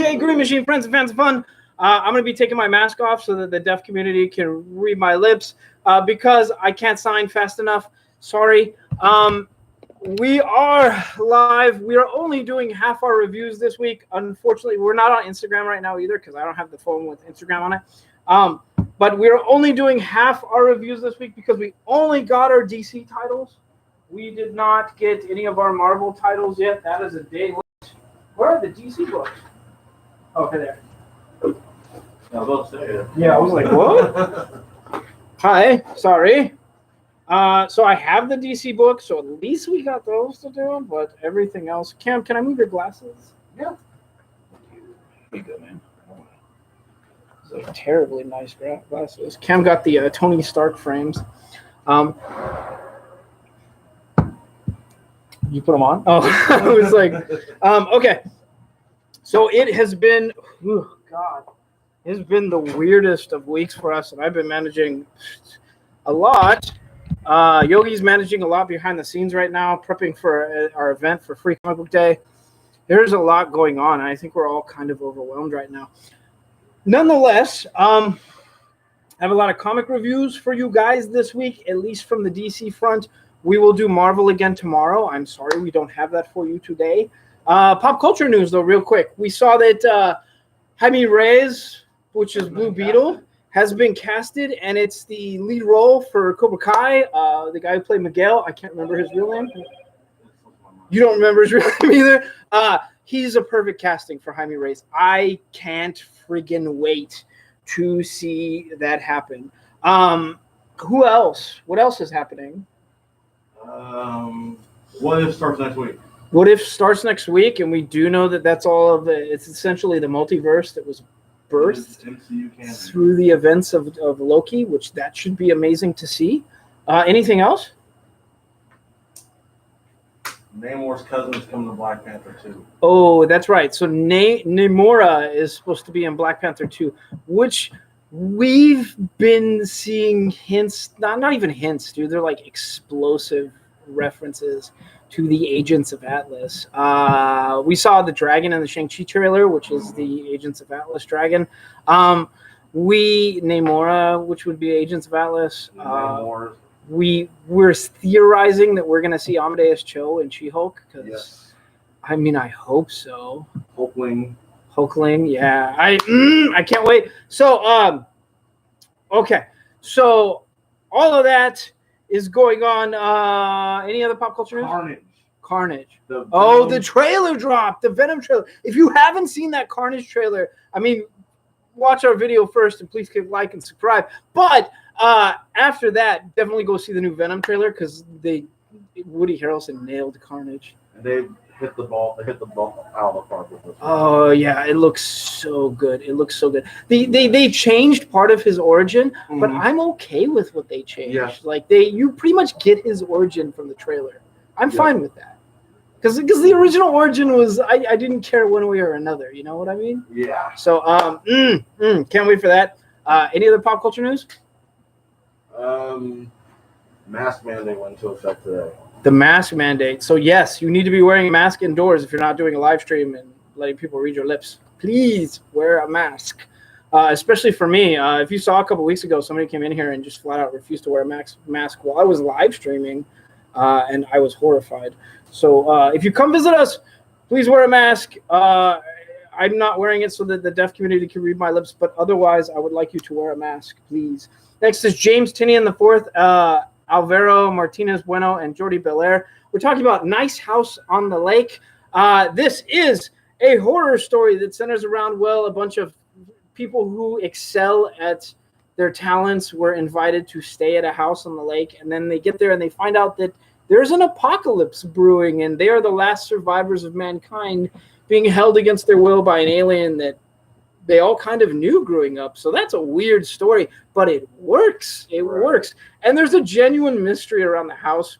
Okay, Green Machine friends and fans of fun. I'm going to be taking my mask off so that the deaf community can read my lips because I can't sign fast enough. Sorry. We are live. We are only doing half our reviews this week. Unfortunately, we're not on Instagram right now either because I don't have the phone with Instagram on it. But we're only doing half our reviews this week because we only got our DC titles. We did not get any of our Marvel titles yet. That is a day late. Where are the DC books? Oh, okay, there. I was about to say it. Yeah, I was like, what? Hi, sorry. So I have the DC books, so at least we got those to do, but everything else. Cam, can I move your glasses? Yeah. You go, man. Those are terribly nice glasses. Cam got the Tony Stark frames. You put them on? Oh, I was like, okay. So it has been, oh God, it's been the weirdest of weeks for us, and I've been managing a lot. Yogi's managing a lot behind the scenes right now, prepping for our event for Free Comic Book Day. There's a lot going on, and I think we're all kind of overwhelmed right now. Nonetheless, I have a lot of comic reviews for you guys this week, at least from the DC front. We will do Marvel again tomorrow. I'm sorry we don't have that for you today. Pop culture news, though, real quick. We saw that Jaime Reyes, which is Blue Beetle, has been casted, and it's the lead role for Cobra Kai. The guy who played Miguel, I can't remember his real name. You don't remember his real name either? He's a perfect casting for Jaime Reyes. I can't friggin' wait to see that happen. Who else? What else is happening? What if starts next week? What if starts next week, and we do know that that's all of the. It's essentially the multiverse that was birthed through the events of Loki, which that should be amazing to see. Anything else? Namor's cousin is coming to Black Panther 2. Oh, that's right. So Namora is supposed to be in Black Panther 2, which we've been seeing hints, not even hints, dude. They're like explosive references to the Agents of Atlas. We saw the dragon in the Shang-Chi trailer, which is the Agents of Atlas dragon. Namora, which would be Agents of Atlas. We're theorizing that we're going to see Amadeus Cho and She-Hulk. Yes. I mean, I hope so. Hulkling, yeah. I can't wait. So, okay. So, all of that is going on. Any other pop culture news? Carnage. The trailer dropped. The Venom trailer. If you haven't seen that Carnage trailer, I mean, watch our video first and please click like and subscribe. But after that, definitely go see the new Venom trailer because Woody Harrelson nailed Carnage. And they hit the ball out of the park with this. Oh yeah, it looks so good. They changed part of his origin, but I'm okay with what they changed. Yeah. Like you pretty much get his origin from the trailer. I'm fine with that. Because the original origin was I didn't care one way or another. You know what I mean? Yeah. So can't wait for that. Any other pop culture news? Mask mandate went into effect today. The mask mandate. So yes, you need to be wearing a mask indoors if you're not doing a live stream and letting people read your lips. Please wear a mask. Especially for me. If you saw a couple weeks ago, somebody came in here and just flat out refused to wear a mask while I was live streaming, and I was horrified. So if you come visit us, please wear a mask. I'm not wearing it so that the deaf community can read my lips, but otherwise, I would like you to wear a mask, please. Next is James Tinian IV, Alvaro Martinez Bueno, and Jordi Belair. We're talking about Nice House on the Lake. This is a horror story that centers around, a bunch of people who excel at their talents were invited to stay at a house on the lake, and then they get there and they find out that there's an apocalypse brewing, and they are the last survivors of mankind being held against their will by an alien that they all kind of knew growing up. So that's a weird story, but it works. It works. And there's a genuine mystery around the house.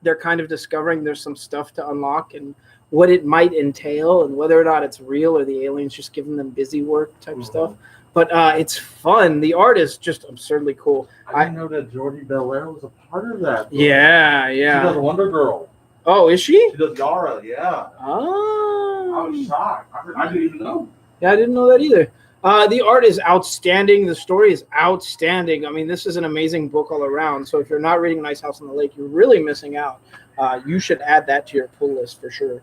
They're kind of discovering there's some stuff to unlock and what it might entail and whether or not it's real or the alien's just giving them busy work type stuff. But it's fun. The art is just absurdly cool. I didn't know that Jordi Belair was a part of that. Yeah. She does Wonder Girl. Oh, is she? She does Yara, yeah. Oh. I was shocked. I didn't even know. Yeah, I didn't know that either. The art is outstanding. The story is outstanding. I mean, this is an amazing book all around. So if you're not reading Nice House on the Lake, you're really missing out. You should add that to your pull list for sure.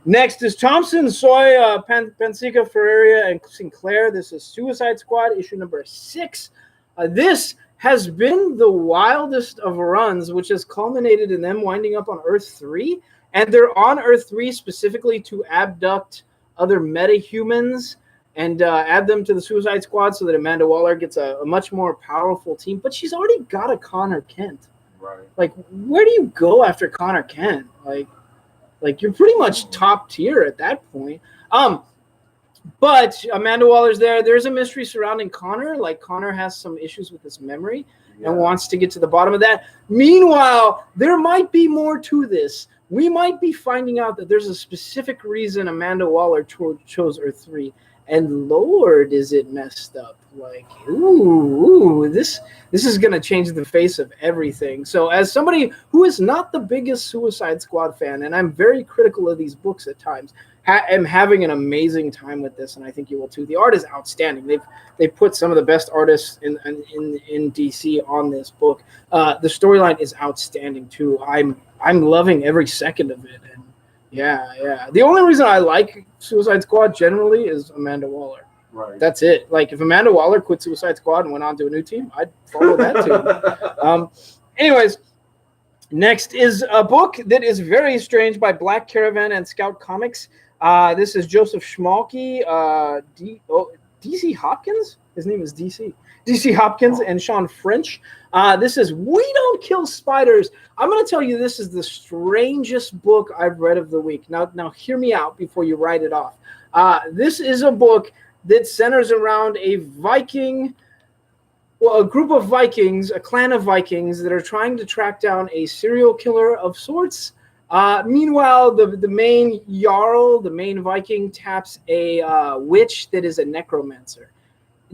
Next is Thompson, Soy, Pensica, Ferreira, and Sinclair. This is Suicide Squad, issue number 6. This has been the wildest of runs, which has culminated in them winding up on Earth 3. And they're on Earth 3 specifically to abduct other metahumans and add them to the Suicide Squad so that Amanda Waller gets a much more powerful team. But she's already got a Connor Kent. Right. Like, where do you go after Connor Kent? Like you're pretty much top tier at that point. But Amanda Waller's there. There's a mystery surrounding Connor. Like, Connor has some issues with his memory and wants to get to the bottom of that. Meanwhile, there might be more to this. We might be finding out that there's a specific reason Amanda Waller chose Earth 3. And Lord, is it messed up. Like, this is going to change the face of everything. So as somebody who is not the biggest Suicide Squad fan, and I'm very critical of these books at times, am having an amazing time with this, and I think you will too. The art is outstanding. They've put some of the best artists in DC on this book. The storyline is outstanding too. I'm loving every second of it. And yeah. The only reason I like Suicide Squad generally is Amanda Waller. Right. That's it. Like, if Amanda Waller quit Suicide Squad and went on to a new team, I'd follow that too. Anyways, next is a book that is very strange by Black Caravan and Scout Comics. This is Joseph Schmalke, DC Hopkins. His name is DC Hopkins and Sean French. This is We Don't Kill Spiders. I'm going to tell you this is the strangest book I've read of the week. Now hear me out before you write it off. This is a book that centers around a group of Vikings, a clan of Vikings that are trying to track down a serial killer of sorts. Meanwhile, the main Jarl, the main Viking, taps a witch that is a necromancer.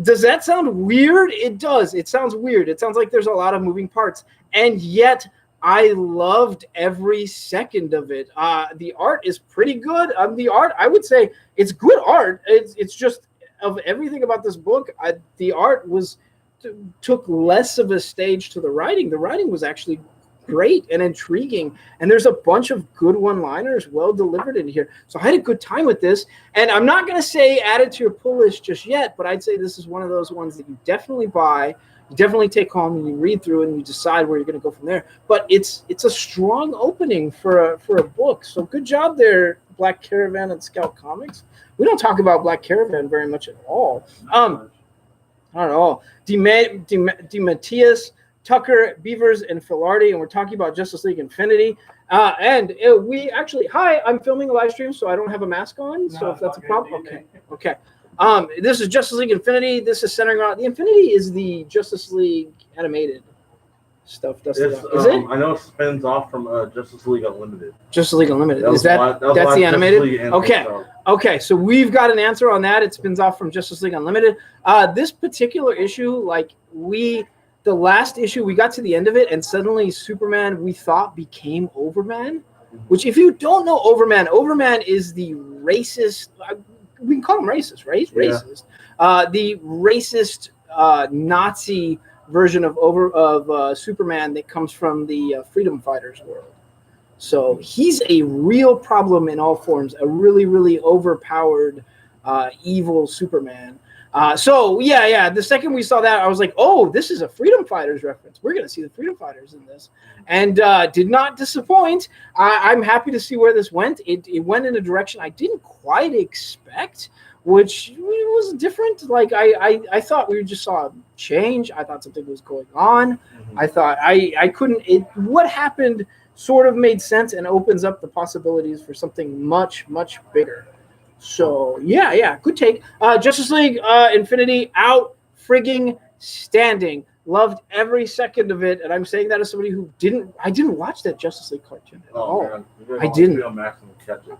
Does that sound weird? It does. It sounds weird. It sounds like there's a lot of moving parts. And yet, I loved every second of it. The art is pretty good. The art, I would say, it's good art. It's just, of everything about this book, the art took less of a stage to the writing. The writing was actually great and intriguing, and there's a bunch of good one-liners well delivered in here. So I had a good time with this, and I'm not going to say add it to your pull list just yet, but I'd say this is one of those ones that you definitely buy, you definitely take home, and you read through, and you decide where you're going to go from there. But it's a strong opening for a book. So good job there, Black Caravan and Scout Comics. We don't talk about Black Caravan very much at all. Not at all. DeMatteis, Tucker, Beavers, and Filardi, and we're talking about Justice League Infinity. And we actually, I'm filming a live stream, so I don't have a mask on. So if that's a problem, okay. This is Justice League Infinity. This is centering around the Infinity is the Justice League animated stuff. Is it? I know it spins off from Justice League Unlimited. Justice League Unlimited. That's the animated? Okay. So we've got an answer on that. It spins off from Justice League Unlimited. This particular issue, the last issue, we got to the end of it, and suddenly Superman, we thought, became Overman. Which, if you don't know Overman is the racist. We can call him racist, right? He's racist. The racist Nazi version of Superman that comes from the freedom fighters world. So he's a real problem in all forms, a really, really overpowered evil Superman. The second we saw that, I was like, oh, this is a freedom fighters reference. We're going to see the freedom fighters in this. And did not disappoint. I'm happy to see where this went. It went in a direction I didn't quite expect, which was different. Like, I thought we just saw a change. I thought something was going on. Mm-hmm. I thought I couldn't. What happened sort of made sense and opens up the possibilities for something much, much bigger. So, yeah, good take. Justice League Infinity out frigging standing. Loved every second of it, and I'm saying that as somebody who I didn't watch that Justice League cartoon at all. Man. I didn't.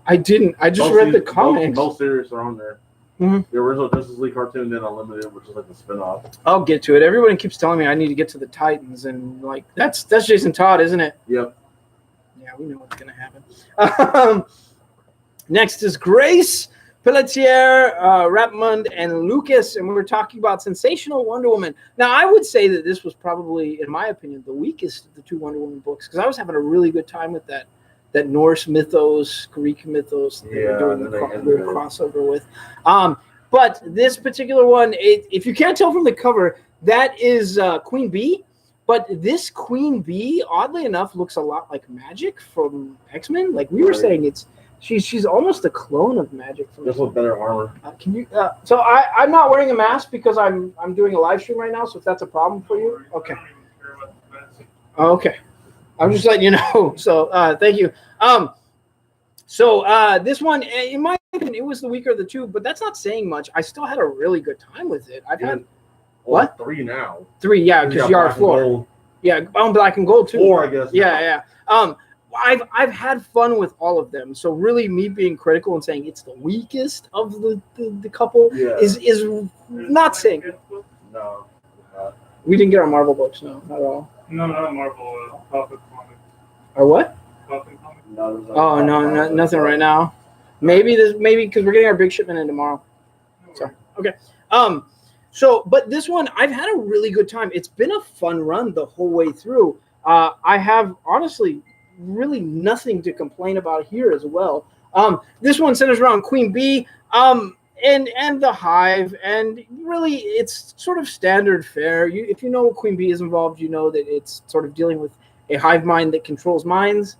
I didn't. I just read the comics. Both series are on there. Mm-hmm. The original Justice League cartoon, then Unlimited, which is like the spinoff. I'll get to it. Everyone keeps telling me I need to get to the Titans, and like that's Jason Todd, isn't it? Yep. Yeah, we know what's gonna happen. Next is Grace Pelletier, Rapmund, and Lucas, and we were talking about Sensational Wonder Woman. Now, I would say that this was probably, in my opinion, the weakest of the 2 Wonder Woman books, because I was having a really good time with that Norse mythos, Greek mythos that they were doing the weird crossover with. But this particular one, if you can't tell from the cover, that is Queen Bee. But this Queen Bee, oddly enough, looks a lot like Magic from X-Men. Like we were saying, she's almost a clone of Magic. Just with better armor. Can you? So I'm not wearing a mask because I'm doing a live stream right now. So if that's a problem for you, okay. Okay, I'm just letting you know. So thank you. So this one, in my opinion, it was the weaker of the 2, but that's not saying much. I still had a really good time with it. I've had what? 3 now. 3, yeah, because you are 4. Yeah, on Black and Gold too. 4, I guess. Yeah. I've had fun with all of them. So really, me being critical and saying it's the weakest of the couple is not saying. No. We didn't get our Marvel books, no, not at all. No, not Marvel. Puppet comic. Or what? Puppet comic. No, nothing right now. Maybe because we're getting our big shipment in tomorrow. So okay. So, but this one, I've had a really good time. It's been a fun run the whole way through. I have, honestly, really nothing to complain about here as well. This one centers around Queen Bee and the Hive, and really it's sort of standard fare. If you know Queen Bee is involved, you know that it's sort of dealing with a hive mind that controls minds.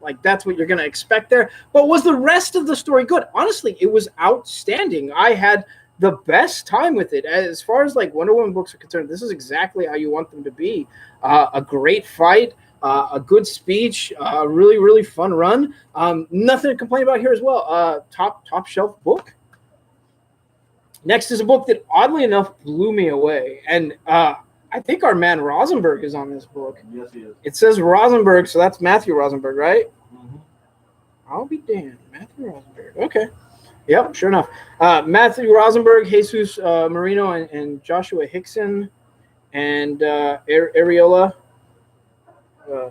Like, that's what you're going to expect there. But was the rest of the story good? Honestly, it was outstanding. I had the best time with it. As far as like Wonder Woman books are concerned, this is exactly how you want them to be. A great fight, a good speech, a really, really fun run. Nothing to complain about here as well. Top shelf book. Next is a book that, oddly enough, blew me away. And I think our man Rosenberg is on this book. Yes, he is. It says Rosenberg, so that's Matthew Rosenberg, right? Mm-hmm. I'll be damned. Matthew Rosenberg. Okay. Yep, sure enough. Matthew Rosenberg, Jesus Marino, and Joshua Hickson, and Areola.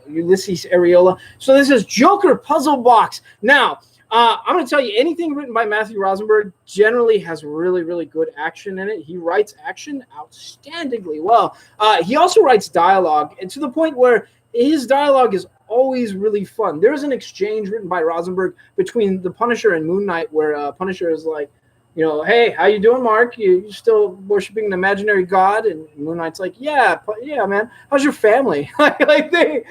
Ulysses Areola. So this is Joker Puzzle Box. Now, I'm going to tell you, anything written by Matthew Rosenberg generally has really, really good action in it. He writes action outstandingly well. He also writes dialogue, and to the point where his dialogue is always really fun. There's an exchange written by Rosenberg between the Punisher and Moon Knight where Punisher is like, you know, hey, how you doing, Mark? You still worshiping an imaginary god? And Moon Knight's like, yeah, man. How's your family? Like they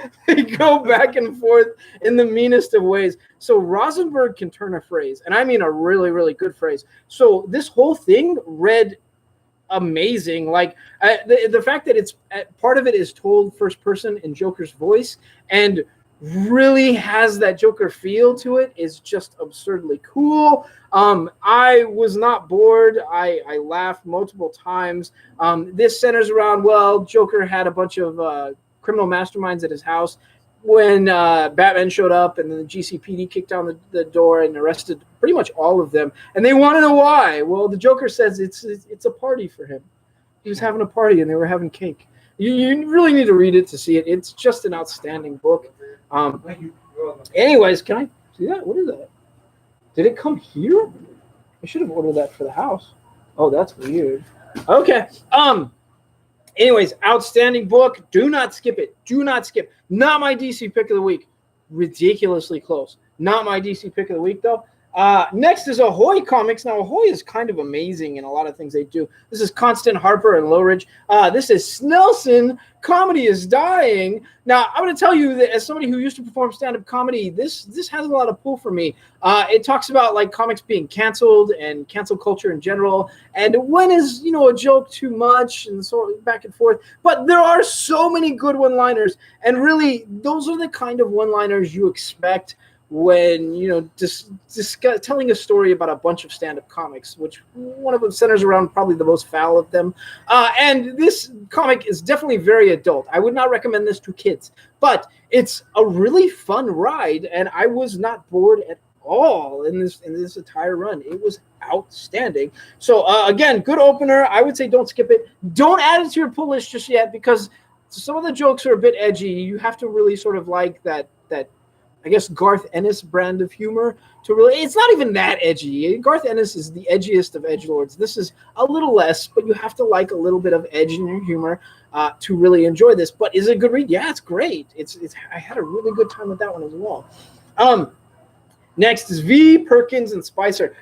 go back and forth in the meanest of ways. So Rosenberg can turn a phrase, and I mean a really, really good phrase. So this whole thing read amazing. Like the fact that it's part of it is told first person in Joker's voice and really has that Joker feel to it is just absurdly cool. I was not bored. I laughed multiple times. This centers around, well, Joker had a bunch of criminal masterminds at his house when Batman showed up, and then the GCPD kicked down the door and arrested pretty much all of them. And they want to know why. Well, the Joker says it's a party for him. He was having a party, and they were having cake. You really need to read it to see it. It's just an outstanding book. Anyways, can I see that? What is that? Did it come here? I should have ordered that for the house. Oh, that's weird. Okay. Anyways, outstanding book. Do not skip it. Do not skip. Not my DC pick of the week. Ridiculously close. Not my DC pick of the week, though. Next is Ahoy Comics. Now, Ahoy is kind of amazing in a lot of things they do. This is Constant Harper and Lowridge. This is Snelson. Comedy is dying. Now, I'm going to tell you that as somebody who used to perform stand-up comedy, this has a lot of pull for me. It talks about like comics being canceled and cancel culture in general, and when is a joke too much, and so back and forth. But there are so many good one-liners, and really, those are the kind of one-liners you expect when telling a story about a bunch of stand-up comics, which one of them centers around probably the most foul of them. And this comic is definitely very adult. I would not recommend this to kids, but it's a really fun ride, and I was not bored at all in this entire run. It was outstanding. So again, good opener. I would say don't skip it. Don't add it to your pull list just yet, because some of the jokes are a bit edgy. You have to really sort of like that I guess, Garth Ennis brand of humor to really. It's not even that edgy. Garth Ennis is the edgiest of edgelords. This is a little less, but you have to like a little bit of edge in your humor to really enjoy this. But is it a good read? Yeah, it's great. It's. I had a really good time with that one as well. Next is V, Perkins, and Spicer.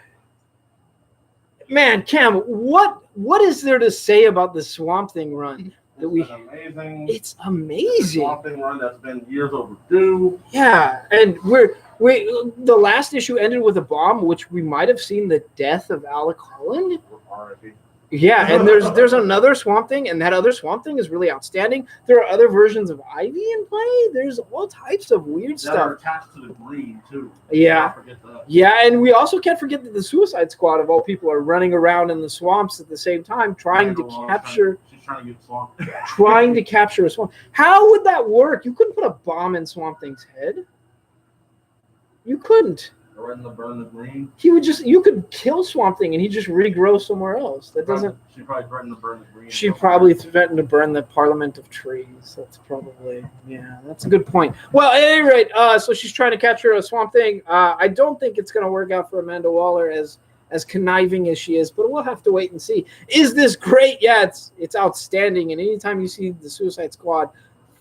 Man, Cam, what is there to say about the Swamp Thing run? Amazing. It's amazing. Swamp Thing run that's been years overdue. Yeah, and the last issue ended with a bomb, which we might have seen the death of Alec Holland. R.I.P. Yeah, and there's another Swamp Thing, and that other Swamp Thing is really outstanding. There are other versions of Ivy in play. There's all types of weird That stuff. are attached to the green too. Yeah. Don't forget that. Yeah, and we also can't forget that the Suicide Squad of all people are running around in the swamps at the same time, trying to capture. She's trying to get Swamp. Trying to capture a swamp. How would that work? You couldn't put a bomb in Swamp Thing's head. You couldn't. Threaten to burn the green. You could kill Swamp Thing and he'd just regrow somewhere else. That doesn't. She probably threatened to burn the green. She probably threatened to burn the Parliament of Trees. That's probably, yeah, that's a good point. Well, at any rate, so she's trying to capture a Swamp Thing. I don't think it's going to work out for Amanda Waller as conniving as she is, but we'll have to wait and see. Is this great? Yeah, it's outstanding. And anytime you see the Suicide Squad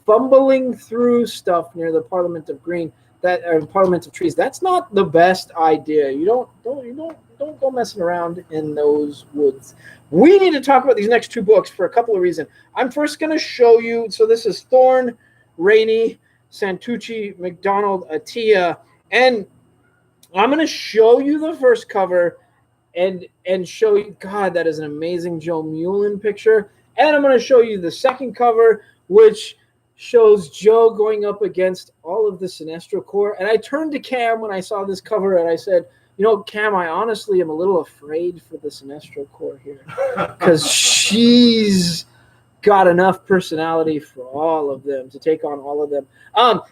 fumbling through stuff near the Parliament of Green, Parliament of Trees, that's not the best idea. You don't go messing around in those woods. We need to talk about these next two books for a couple of reasons. I'm first going to show you. So this is Thorne, Rainey, Santucci, McDonald, Attia, and I'm going to show you the first cover and show you. God, that is an amazing Joe Mullen picture. And I'm going to show you the second cover, which shows Joe going up against all of the Sinestro Corps. And I turned to Cam when I saw this cover and I said, Cam, I honestly am a little afraid for the Sinestro Corps here because she's got enough personality for all of them to take on all of them. Had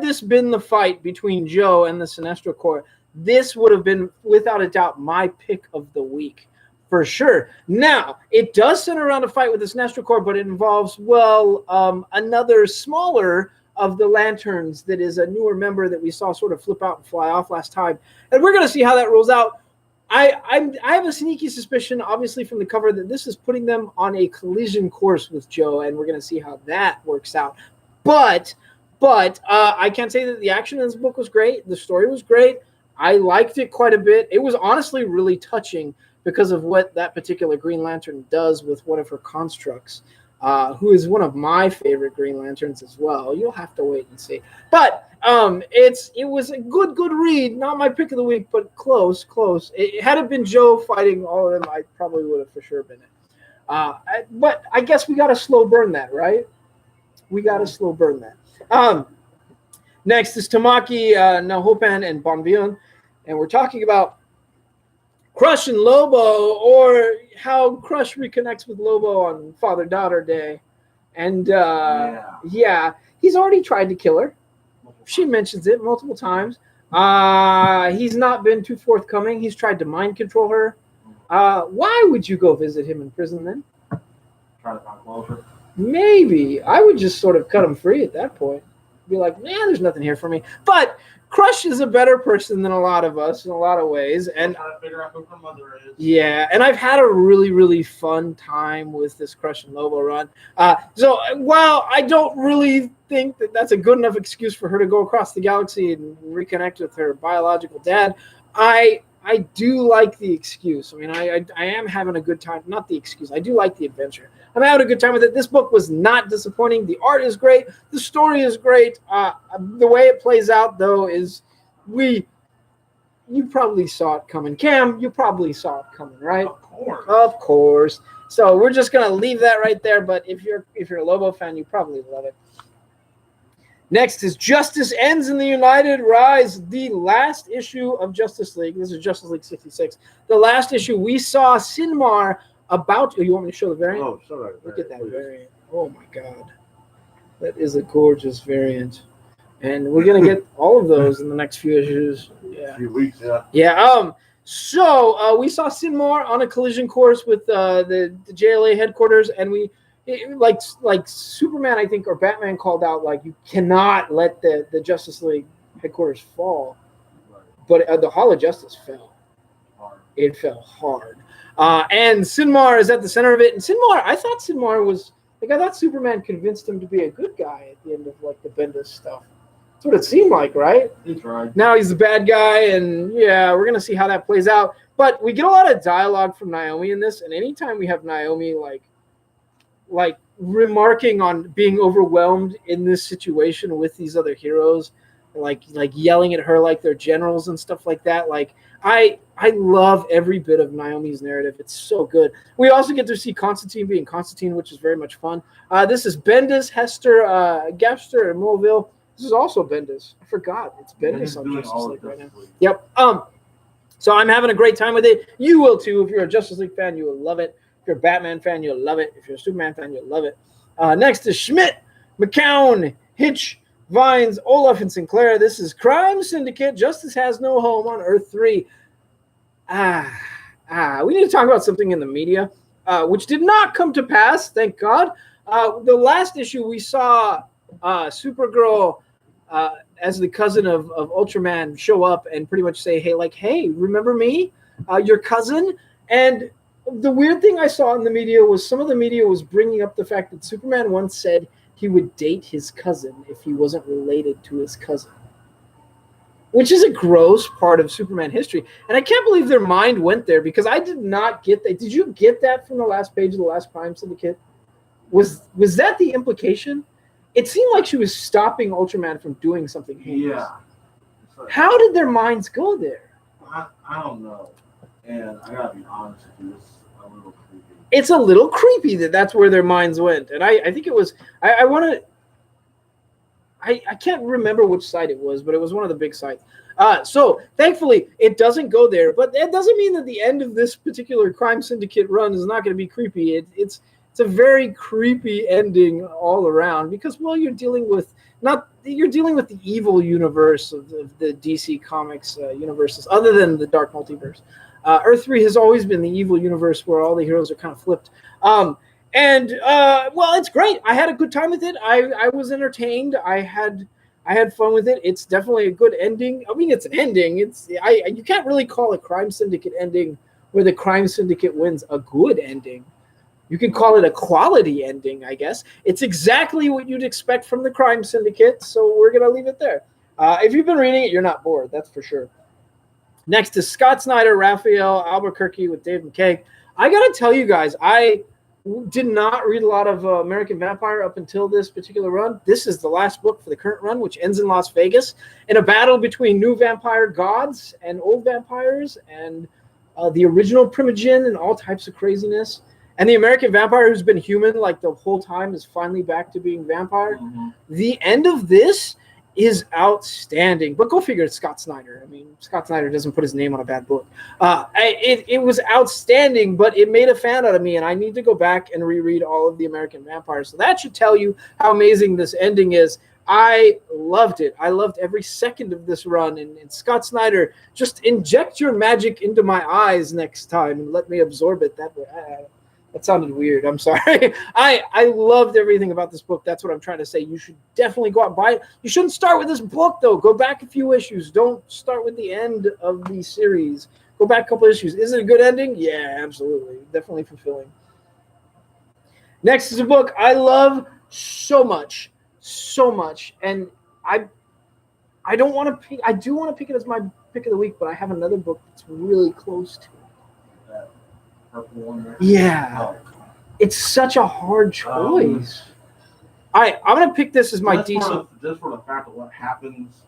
this been the fight between Joe and the Sinestro Corps, this would have been, without a doubt, my pick of the week. For sure. Now, it does center around a fight with the Sinestro Corps, but it involves, another smaller of the Lanterns that is a newer member that we saw sort of flip out and fly off last time. And we're going to see how that rolls out. I have a sneaky suspicion, obviously, from the cover that this is putting them on a collision course with Joe, and we're going to see how that works out. But I can't say that the action in this book was great. The story was great. I liked it quite a bit. It was honestly really touching because of what that particular Green Lantern does with one of her constructs, who is one of my favorite Green Lanterns as well. You'll have to wait and see. But it was a good read. Not my pick of the week, but close. Had it been Joe fighting all of them, I probably would have for sure been it. But I guess we got to slow burn that, right? We got to slow burn that. Next is Tamaki, Nahopan, and Bonvion. And we're talking about Crush and Lobo, or how Crush reconnects with Lobo on Father-Daughter Day. And, he's already tried to kill her. She mentions it multiple times. He's not been too forthcoming. He's tried to mind control her. Why would you go visit him in prison then? Try to find closure. Maybe. I would just sort of cut him free at that point. Be like, there's nothing here for me. But Crush is a better person than a lot of us in a lot of ways. And trying to figure out who her mother is. Yeah, and I've had a really, really fun time with this Crush and Lobo run. So while I don't really think that that's a good enough excuse for her to go across the galaxy and reconnect with her biological dad, I do like the excuse. I mean, I am having a good time. Not the excuse. I do like the adventure. I'm having a good time with it. This book was not disappointing. The art is great. The story is great. The way it plays out, though, is you probably saw it coming. Cam, you probably saw it coming, right? Of course. So we're just going to leave that right there. But if you're a Lobo fan, you probably love it. Next is Justice Ends in the United Rise, the last issue of Justice League. This is Justice League 66. The last issue, we saw Sinmar about... Oh, you want me to show the variant? Oh, show that. Look at that variant. Oh, my God. That is a gorgeous variant. And we're going to get all of those in the next few issues. Yeah. A few weeks, yeah. Yeah. So we saw Sinmar on a collision course with the JLA headquarters, and we like Superman, I think, or Batman called out, like, you cannot let the Justice League headquarters fall. But the Hall of Justice fell. It fell hard. And Sinmar is at the center of it. And I thought Sinmar was, like, I thought Superman convinced him to be a good guy at the end of, like, the Bendis stuff. That's what it seemed like, right? He's right. Now he's the bad guy, and yeah, we're going to see how that plays out. But we get a lot of dialogue from Naomi in this, and anytime we have Naomi, like remarking on being overwhelmed in this situation with these other heroes, like yelling at her like they're generals and stuff like that. Like I love every bit of Naomi's narrative. It's so good. We also get to see Constantine being Constantine, which is very much fun. This is Bendis, Hester, Gapster, and Mulville. This is also Bendis. I forgot. It's Bendis on Justice League right now. Yep. So I'm having a great time with it. You will too. If you're a Justice League fan, you will love it. If you're a Batman fan, you'll love it. If you're a Superman fan, you'll love it. Next is Schmidt, McCown, Hitch, Vines, Olaf, and Sinclair. This is Crime Syndicate. Justice has no home on Earth 3. We need to talk about something in the media, which did not come to pass, thank God. The last issue we saw Supergirl as the cousin of Ultraman show up and pretty much say, hey, remember me? Your cousin? And the weird thing I saw in the media was some of the media was bringing up the fact that Superman once said he would date his cousin if he wasn't related to his cousin, which is a gross part of Superman history. And I can't believe their mind went there because I did not get that. Did you get that from the last page of the last Crime Syndicate? Was that the implication? It seemed like she was stopping Ultraman from doing something heinous. Yeah. How did their minds go there? I don't know. And I gotta be honest with you, it's a little creepy. It's a little creepy that's where their minds went. And I think it was, I can't remember which site it was, but it was one of the big sites. So thankfully it doesn't go there, but that doesn't mean that the end of this particular Crime Syndicate run is not going to be creepy. It's a very creepy ending all around because, well, you're dealing with the evil universe of the DC Comics universes, other than the Dark Multiverse. Earth 3 has always been the evil universe where all the heroes are kind of flipped. Well, it's great. I had a good time with it. I was entertained. I had fun with it. It's definitely a good ending. I mean, it's an ending. You can't really call a Crime Syndicate ending where the Crime Syndicate wins a good ending. You can call it a quality ending, I guess. It's exactly what you'd expect from the Crime Syndicate, so we're going to leave it there. If you've been reading it, you're not bored, that's for sure. Next is Scott Snyder, Raphael Albuquerque with Dave McKay. I got to tell you guys, I did not read a lot of American Vampire up until this particular run. This is the last book for the current run, which ends in Las Vegas, in a battle between new vampire gods and old vampires and the original Primogen and all types of craziness. And the American Vampire who's been human like the whole time is finally back to being vampire. Mm-hmm. The end of this is outstanding. But go figure, it's Scott Snyder. I mean, Scott Snyder doesn't put his name on a bad book. It was outstanding, but it made a fan out of me, and I need to go back and reread all of the American Vampires. So that should tell you how amazing this ending is. I loved it. I loved every second of this run. And Scott Snyder, just inject your magic into my eyes next time and let me absorb it that way. That sounded weird. I'm sorry. I loved everything about this book. That's what I'm trying to say. You should definitely go out and buy it. You shouldn't start with this book, though. Go back a few issues. Don't start with the end of the series. Go back a couple issues. Is it a good ending? Yeah, absolutely. Definitely fulfilling. Next is a book I love so much. And I don't want to pick. I do want to pick it as my pick of the week, but I have another book that's really close to it. Purple one. Yeah, it's such a hard choice. I'm gonna pick this as my DC. Just for the fact of what happens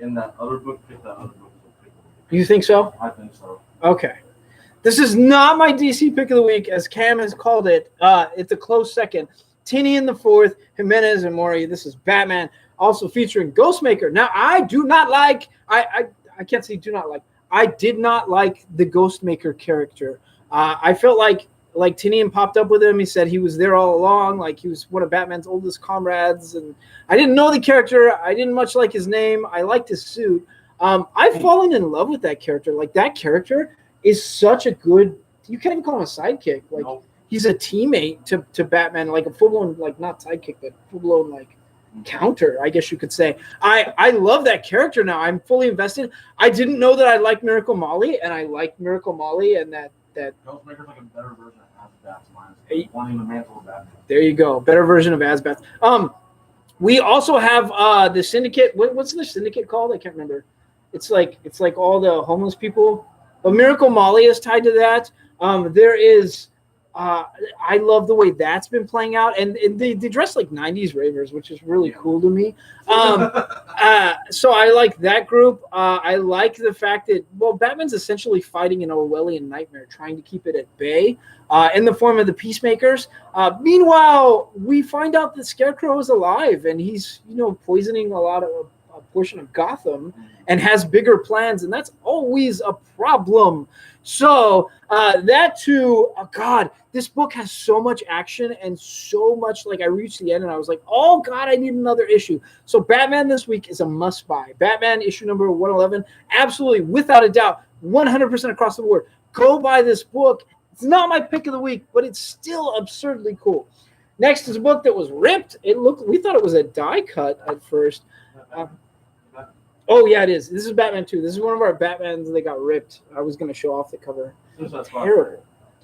in that other book, pick that other book. You think so? I think so. Okay, this is not my DC pick of the week, as Cam has called it. It's a close second. Tinian the Fourth, Jimenez and Mori. This is Batman, also featuring Ghostmaker. Now, I do not like. I can't say do not like. I did not like the Ghostmaker character. I felt like Tinian popped up with him. He said he was there all along, like he was one of Batman's oldest comrades. And I didn't know the character. I didn't much like his name. I liked his suit. I've fallen in love with that character. Like, that character is such a good – you can't even call him a sidekick. Like, he's a teammate to Batman, like a full blown, like not sidekick, but full blown like counter, I guess you could say. I love that character now. I'm fully invested. I didn't know that I liked Miracle Molly, and I like Miracle Molly, and that Ghostmaker's like a better version of Asbeth, wanting the mantle of Batman. there you go, better version of Asbeth. We also have the Syndicate. What's the Syndicate called? I can't remember. It's like all the homeless people. But Miracle Molly is tied to that. There is. I love the way that's been playing out, and they dress like '90s ravers, which is really cool to me. So I like that group. I like the fact that Batman's essentially fighting an Orwellian nightmare, trying to keep it at bay, in the form of the Peacemakers. Meanwhile, we find out that Scarecrow is alive, and he's poisoning a portion of Gotham, and has bigger plans, and that's always a problem. So that too, God, this book has so much action and so much, like I reached the end and I was like, oh God, I need another issue. So Batman this week is a must buy. Batman issue number 111, absolutely, without a doubt, 100% across the board. Go buy this book. It's not my pick of the week, but it's still absurdly cool. Next is a book that was ripped. We thought it was a die cut at first. Oh, yeah, it is. This is Batman 2. This is one of our Batmans that got ripped. I was going to show off the cover.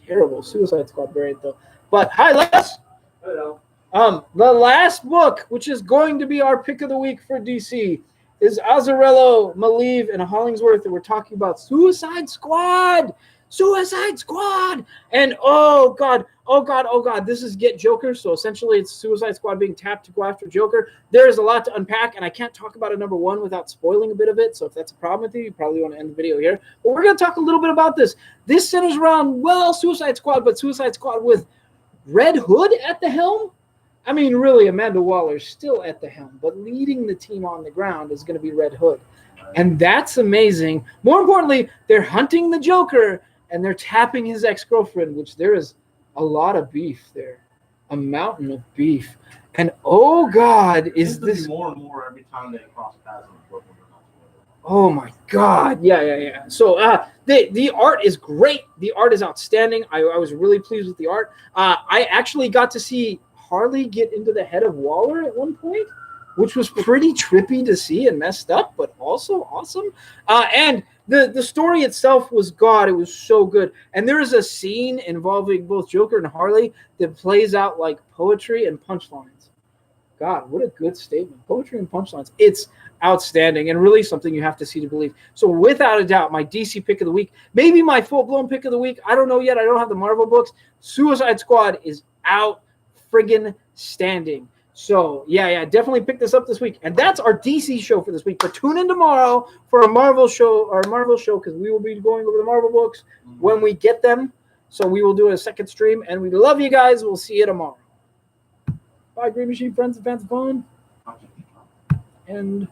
Terrible. Suicide Squad variant, though. But, hi, Les. Hello. The last book, which is going to be our pick of the week for DC, is Azzarello, Maleev, and Hollingsworth, and we're talking about Suicide Squad. And oh god, this is Get Joker. So essentially it's Suicide Squad being tapped to go after Joker. There is a lot to unpack, and I can't talk about a number one without spoiling a bit of it. So if that's a problem with you probably want to end the video here. But we're going to talk a little bit about this. This centers around, Suicide Squad, but Suicide Squad with Red Hood at the helm. I mean, really, Amanda Waller's still at the helm, but leading the team on the ground is going to be Red Hood. And that's amazing. More importantly, they're hunting the Joker, and they're tapping his ex-girlfriend, which there is a lot of beef there. A mountain of beef. And oh God, is this more and more every time they cross paths in the book? Oh my God. Yeah. So the art is great. The art is outstanding. I was really pleased with the art. I actually got to see Harley get into the head of Waller at one point, which was pretty trippy to see and messed up, but also awesome. And the story itself was God. It was so good. And there is a scene involving both Joker and Harley that plays out like poetry and punchlines. God, what a good statement. Poetry and punchlines. It's outstanding and really something you have to see to believe. So without a doubt, my DC pick of the week, maybe my full-blown pick of the week. I don't know yet. I don't have the Marvel books. Suicide Squad is out friggin' standing. So, yeah, definitely pick this up this week. And that's our DC show for this week. But tune in tomorrow for a Marvel show, because we will be going over the Marvel books when we get them. So we will do a second stream. And we love you guys. We'll see you tomorrow. Bye, Green Machine friends and fans of fun. And